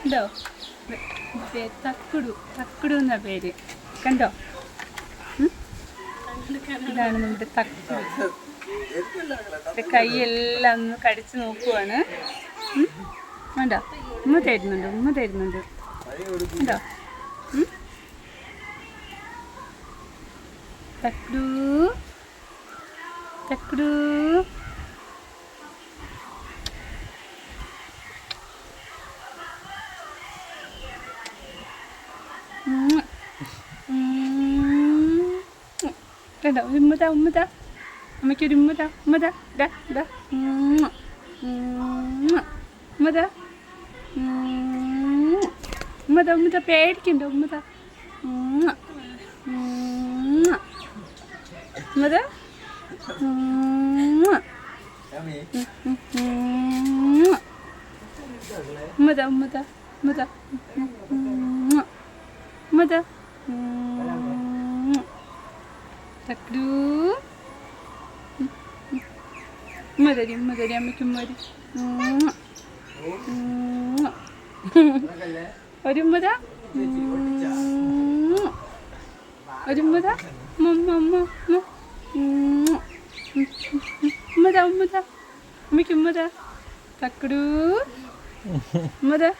കണ്ടോ? തക്കുടു, തക്കുടു എന്നാ പേര്. കണ്ടോ? ഇതാണ് നമ്മുടെ തക്കുടു. കൈയെല്ലാം ഒന്ന് കടിച്ചു നോക്കുവാണ്. വേണ്ടോ? ഉമ്മ തരുന്നുണ്ട്. ഉണ്ടോ? തക്കുടു തക്കുടു. കണ്ടോ? ഉമ്മതാ അമ്മയ്ക്കൊരു ഉമ്മതാ. ഉമ്മതാ പേടിക്കണ്ട. ഉമ്മതാ തക്കടു. ഉമ്മതരി അമ്മയ്ക്ക് ഉമ്മരി. ഒരുമ്മതാ അമ്മയ്ക്ക് ഉമ്മതാ. തക്കടു ഉമ്മതാ.